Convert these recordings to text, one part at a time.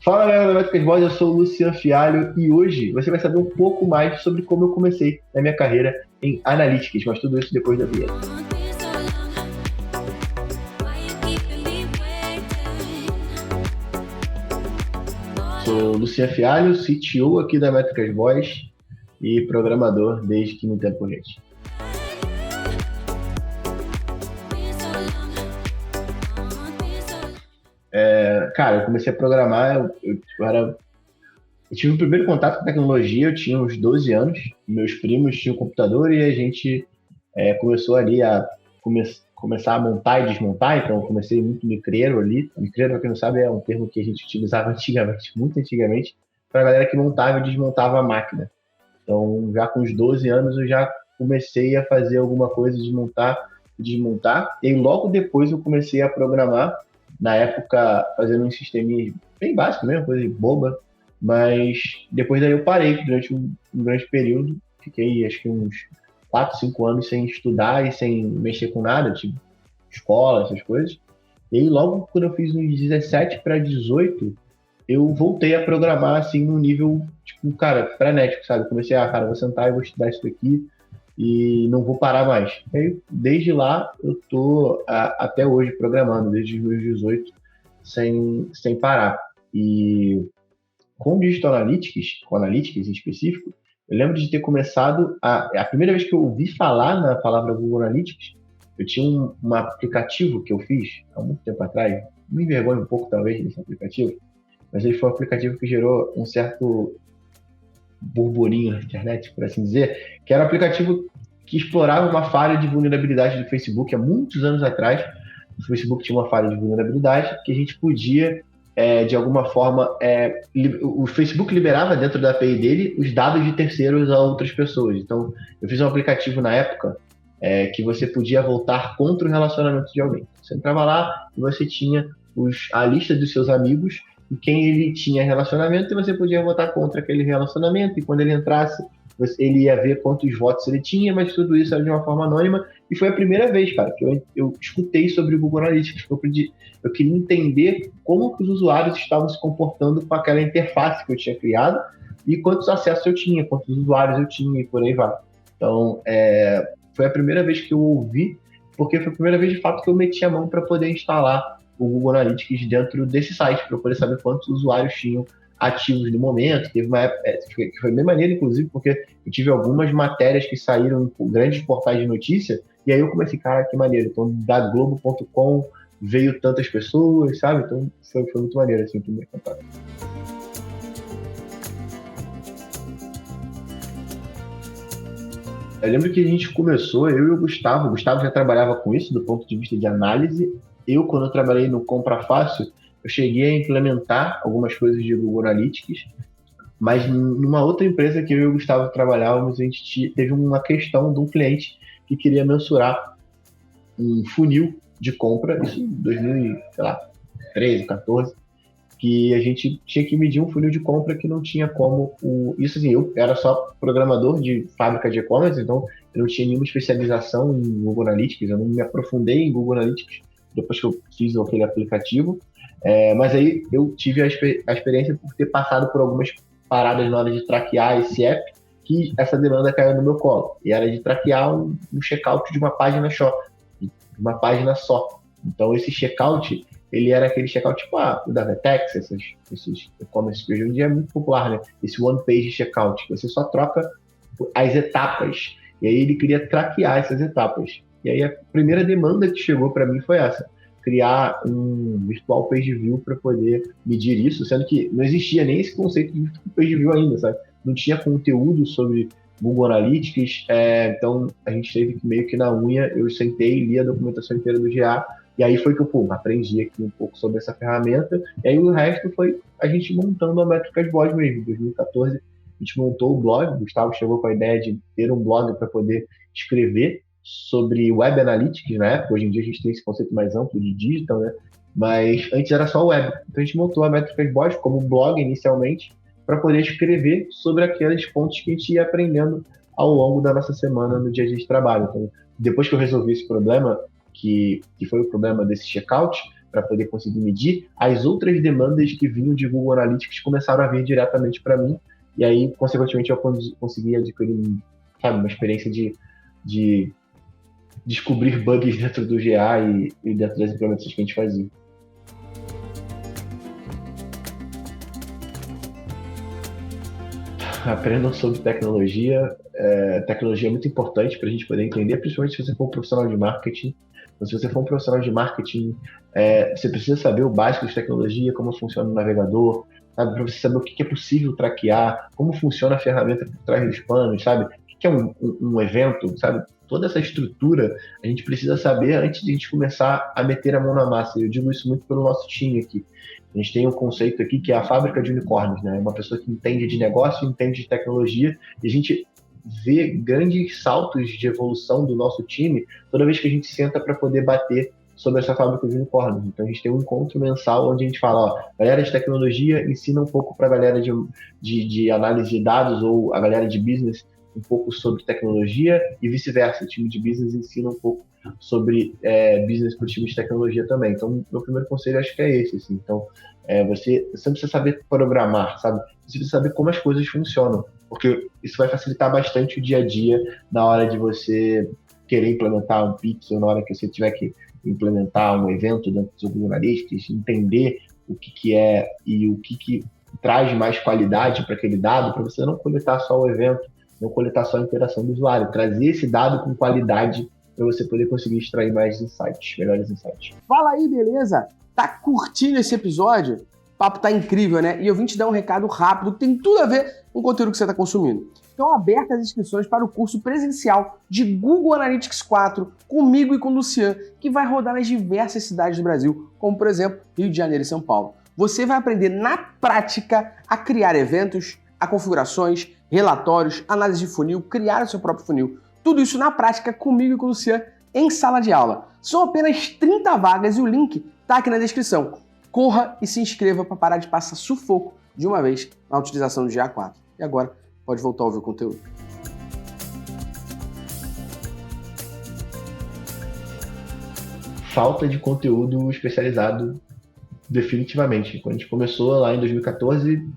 Fala galera da Métricas Boys, eu sou o Luciano Fialho e hoje você vai saber um pouco mais sobre como eu comecei na minha carreira em Analytics, mas tudo isso depois da vinheta. Sou o Luciano Fialho, CTO aqui da Métricas Boys e programador desde que me entendo por gente. Cara, eu comecei a programar, eu tive o primeiro contato com tecnologia, eu tinha uns 12 anos, meus primos tinham computador e a gente começou ali a começar a montar e desmontar, então eu comecei muito micreiro ali. Micreiro, para quem não sabe, é um termo que a gente utilizava antigamente, muito antigamente, para a galera que montava e desmontava a máquina. Então, já com os 12 anos, eu já comecei a fazer alguma coisa de montar e desmontar, e logo depois eu comecei a programar, na época fazendo um sisteminha bem básico mesmo, coisa boba, mas depois daí eu parei durante um grande período, fiquei acho que uns 4, 5 anos sem estudar e sem mexer com nada, tipo escola, essas coisas. E aí logo quando eu fiz uns 17 para 18, eu voltei a programar assim num nível, tipo, cara, frenético, sabe? Comecei cara, vou sentar e vou estudar isso aqui e não vou parar mais. E aí, desde lá, eu tô até hoje programando, desde os meus 18, sem parar. E com Digital Analytics, com Analytics em específico, eu lembro de ter começado a primeira vez que eu ouvi falar na palavra Google Analytics, eu tinha um aplicativo que eu fiz há muito tempo atrás, me envergonho um pouco talvez desse aplicativo, mas ele foi um aplicativo que gerou um certo burburinho na internet, por assim dizer, que era um aplicativo que explorava uma falha de vulnerabilidade do Facebook há muitos anos atrás. O Facebook tinha uma falha de vulnerabilidade que a gente podia, de alguma forma, o Facebook liberava dentro da API dele os dados de terceiros a outras pessoas. Então, eu fiz um aplicativo na época que você podia voltar contra o relacionamento de alguém. Você entrava lá e você tinha a lista dos seus amigos e quem ele tinha relacionamento, e você podia votar contra aquele relacionamento, e quando ele entrasse, ele ia ver quantos votos ele tinha, mas tudo isso era de uma forma anônima, e foi a primeira vez, cara, que eu escutei sobre o Google Analytics, eu queria entender como que os usuários estavam se comportando com aquela interface que eu tinha criado, e quantos acessos eu tinha, quantos usuários eu tinha, e por aí vai. Então, foi a primeira vez que eu ouvi, porque foi a primeira vez, de fato, que eu meti a mão para poder instalar o Google Analytics dentro desse site, para eu poder saber quantos usuários tinham ativos no momento. Teve uma época que foi bem maneiro, inclusive, porque eu tive algumas matérias que saíram em grandes portais de notícia, e aí eu comecei, cara, que maneiro. Então, da Globo.com veio tantas pessoas, sabe? Então, foi muito maneiro, assim, o primeiro contato. Eu lembro que a gente começou, eu e o Gustavo já trabalhava com isso do ponto de vista de análise. Quando eu trabalhei no Compra Fácil, eu cheguei a implementar algumas coisas de Google Analytics, mas numa outra empresa que eu e o Gustavo trabalhávamos, a gente teve uma questão de um cliente que queria mensurar um funil de compra, isso em 2013, 14, que a gente tinha que medir um funil de compra que não tinha como... Isso assim, eu era só programador de fábrica de e-commerce, então eu não tinha nenhuma especialização em Google Analytics, eu não me aprofundei em Google Analytics depois que eu fiz aquele aplicativo, mas aí eu tive a experiência por ter passado por algumas paradas na hora de traquear esse app, que essa demanda caiu no meu colo, e era de traquear um checkout de uma página de uma página só. Então esse checkout, ele era aquele checkout tipo o da Vetex, esses e-commerce que hoje em dia é muito popular, né? Esse one page checkout, que você só troca as etapas, e aí ele queria traquear essas etapas. E aí a primeira demanda que chegou para mim foi essa, criar um virtual page view para poder medir isso, sendo que não existia nem esse conceito de virtual page view ainda, sabe? Não tinha conteúdo sobre Google Analytics, então a gente teve que meio que na unha, eu sentei e li a documentação inteira do GA, e aí foi que eu aprendi aqui um pouco sobre essa ferramenta, e aí o resto foi a gente montando a Métricas Boys mesmo. Em 2014 a gente montou o blog, o Gustavo chegou com a ideia de ter um blog para poder escrever sobre Web Analytics na época. Hoje em dia a gente tem esse conceito mais amplo de digital, né? Mas antes era só web. Então a gente montou a Métricas Boys como um blog inicialmente para poder escrever sobre aqueles pontos que a gente ia aprendendo ao longo da nossa semana no dia a dia de trabalho. Então, depois que eu resolvi esse problema, que foi o problema desse checkout, para poder conseguir medir, as outras demandas que vinham de Google Analytics começaram a vir diretamente para mim, e aí, consequentemente, eu consegui adquirir, sabe, uma experiência de descobrir bugs dentro do GA e dentro das implementações que a gente fazia. Aprendam sobre tecnologia. Tecnologia é muito importante para a gente poder entender, principalmente se você for um profissional de marketing. Então, se você for um profissional de marketing, você precisa saber o básico de tecnologia, como funciona o navegador, sabe? Para você saber o que é possível traquear, como funciona a ferramenta por trás dos panos, sabe? O que é um evento, sabe? Toda essa estrutura a gente precisa saber antes de a gente começar a meter a mão na massa. Eu digo isso muito pelo nosso time aqui. A gente tem um conceito aqui que é a fábrica de unicórnios, né? Uma pessoa que entende de negócio, entende de tecnologia, e a gente vê grandes saltos de evolução do nosso time toda vez que a gente senta para poder bater sobre essa fábrica de unicórnios. Então a gente tem um encontro mensal onde a gente fala, ó, galera de tecnologia ensina um pouco para a galera de análise de dados, ou a galera de business um pouco sobre tecnologia, e vice-versa, o time de business ensina um pouco sobre business para o time de tecnologia também. Então, meu primeiro conselho acho que é esse, assim. Então, você precisa saber programar, sabe? Você precisa saber como as coisas funcionam, porque isso vai facilitar bastante o dia a dia na hora de você querer implementar um pixel, na hora que você tiver que implementar um evento dentro do Google Analytics, entender o que é e o que traz mais qualidade para aquele dado, para você não coletar só o evento, não coletar só a interação do usuário, trazer esse dado com qualidade para você poder conseguir extrair mais insights, melhores insights. Fala aí, beleza? Tá curtindo esse episódio? O papo tá incrível, né? E eu vim te dar um recado rápido que tem tudo a ver com o conteúdo que você está consumindo. Estão abertas as inscrições para o curso presencial de Google Analytics 4, comigo e com o Lucian, que vai rodar nas diversas cidades do Brasil, como, por exemplo, Rio de Janeiro e São Paulo. Você vai aprender na prática a criar eventos, a configurações, relatórios, análise de funil, criar o seu próprio funil. Tudo isso na prática comigo e com o Lucian em sala de aula. São apenas 30 vagas e o link está aqui na descrição. Corra e se inscreva para parar de passar sufoco de uma vez na utilização do GA4. E agora, pode voltar a ouvir o conteúdo. Falta de conteúdo especializado, definitivamente. Quando a gente começou lá em 2014,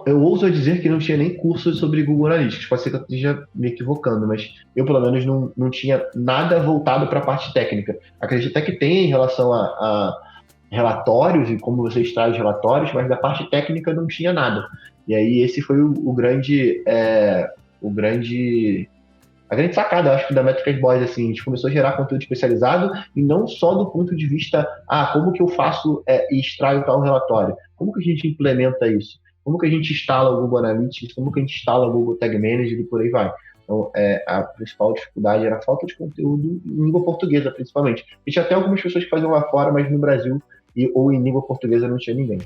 eu ouso dizer que não tinha nem curso sobre Google Analytics. Pode ser que eu esteja me equivocando, mas eu, pelo menos, não tinha nada voltado para a parte técnica. Acredito até que tem em relação a relatórios e como você extrai os relatórios, mas da parte técnica não tinha nada. E aí esse foi a grande sacada, eu acho que da Métricas Boys, assim, a gente começou a gerar conteúdo especializado e não só do ponto de vista, como que eu faço e extraio tal relatório, como que a gente implementa isso, como que a gente instala o Google Analytics, como que a gente instala o Google Tag Manager e por aí vai. Então, a principal dificuldade era a falta de conteúdo em língua portuguesa, principalmente. A gente tinha até algumas pessoas que faziam lá fora, mas no Brasil ou em língua portuguesa não tinha ninguém.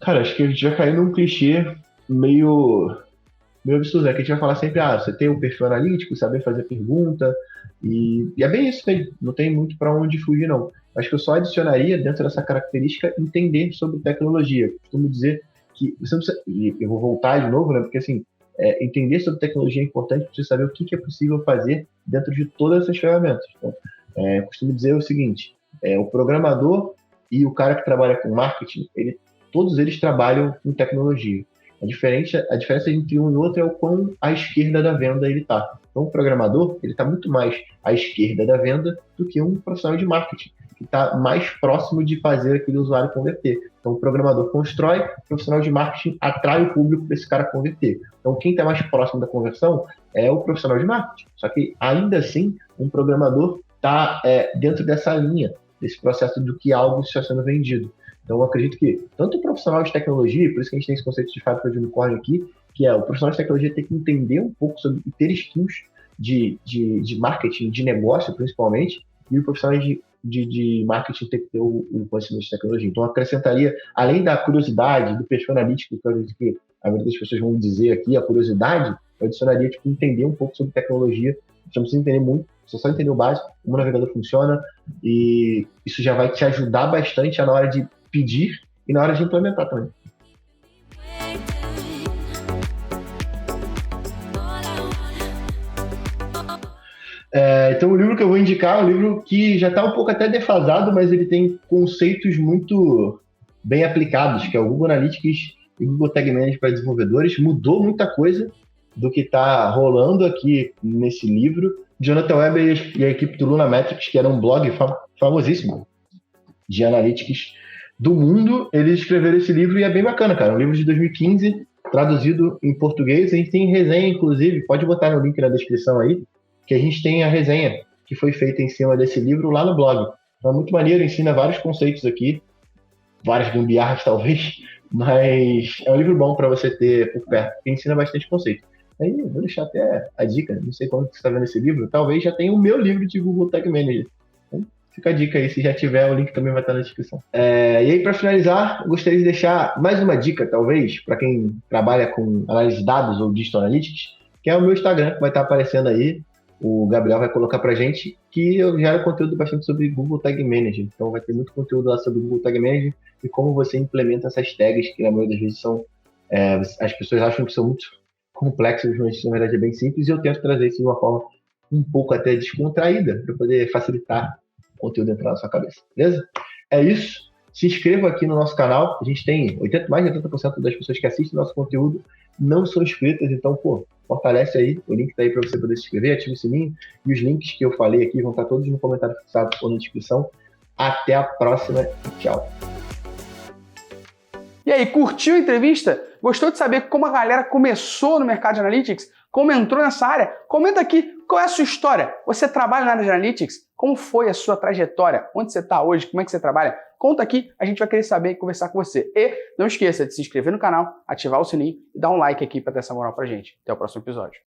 Cara, acho que a gente vai cair num clichê meio absurdo, né? Que a gente vai falar sempre, você tem um perfil analítico, saber fazer pergunta, e é bem isso mesmo, não tem muito para onde fugir, não. Acho que eu só adicionaria, dentro dessa característica, entender sobre tecnologia. Eu costumo dizer que você não precisa, e eu vou voltar de novo, né? Porque assim, entender sobre tecnologia é importante para você saber o que é possível fazer dentro de todas essas ferramentas. Então, eu costumo dizer o seguinte, o programador e o cara que trabalha com marketing, todos eles trabalham com tecnologia. A diferença entre um e outro é o quão à esquerda da venda ele está. Então, o programador ele está muito mais à esquerda da venda do que um profissional de marketing, que está mais próximo de fazer aquele usuário converter. Então, o programador constrói, o profissional de marketing atrai o público para esse cara converter. Então, quem está mais próximo da conversão é o profissional de marketing. Só que, ainda assim, um programador está dentro dessa linha, desse processo do que algo está sendo vendido. Então, eu acredito que tanto o profissional de tecnologia, por isso que a gente tem esse conceito de fábrica de unicórnio aqui, que o profissional de tecnologia tem que entender um pouco sobre ter skills de marketing, de negócio principalmente, e o profissional de marketing tem que ter o conhecimento de tecnologia. Então, eu acrescentaria, além da curiosidade, do perfil analítico, que eu acredito que a maioria das pessoas vão dizer aqui, a curiosidade, eu adicionaria, entender um pouco sobre tecnologia. Você não precisa entender muito, você só entender o básico, como o navegador funciona, e isso já vai te ajudar bastante na hora de pedir e na hora de implementar também. Então o livro que eu vou indicar é um livro que já está um pouco até defasado, mas ele tem conceitos muito bem aplicados, que é o Google Analytics e Google Tag Manager para desenvolvedores. Mudou muita coisa do que está rolando aqui nesse livro. Jonathan Webb e a equipe do Lunametrics, que era um blog famosíssimo de analytics do mundo, eles escreveram esse livro e é bem bacana, cara. Um livro de 2015, traduzido em português. A gente tem resenha, inclusive, pode botar no link na descrição aí, que a gente tem a resenha que foi feita em cima desse livro lá no blog. Então é muito maneiro, ensina vários conceitos aqui, várias gambiarras talvez, mas é um livro bom para você ter por perto, que ensina bastante conceito. Aí vou deixar até a dica, não sei quando você está vendo esse livro, talvez já tenha o meu livro de Google Tag Manager. Então, fica a dica aí, se já tiver, o link também vai estar na descrição. E aí, para finalizar, eu gostaria de deixar mais uma dica, talvez, para quem trabalha com análise de dados ou Digital Analytics, que é o meu Instagram, que vai estar aparecendo aí. O Gabriel vai colocar pra gente, que eu gero conteúdo bastante sobre Google Tag Manager. Então vai ter muito conteúdo lá sobre Google Tag Manager e como você implementa essas tags, que na maioria das vezes são... as pessoas acham que são muito complexas, mas na verdade é bem simples, e eu tento trazer isso de uma forma um pouco até descontraída, para poder facilitar o conteúdo entrar na sua cabeça. Beleza? É isso. Se inscreva aqui no nosso canal. A gente tem mais de 80% das pessoas que assistem nosso conteúdo não são inscritas, então, fortalece aí, o link tá aí para você poder se inscrever, ativa o sininho, e os links que eu falei aqui vão estar todos no comentário fixado ou na descrição. Até a próxima, tchau. E aí, curtiu a entrevista? Gostou de saber como a galera começou no mercado de Analytics? Como entrou nessa área? Comenta aqui qual é a sua história. Você trabalha na área de Analytics? Como foi a sua trajetória? Onde você está hoje? Como é que você trabalha? Conta aqui, a gente vai querer saber e conversar com você. E não esqueça de se inscrever no canal, ativar o sininho e dar um like aqui para ter essa moral pra gente. Até o próximo episódio.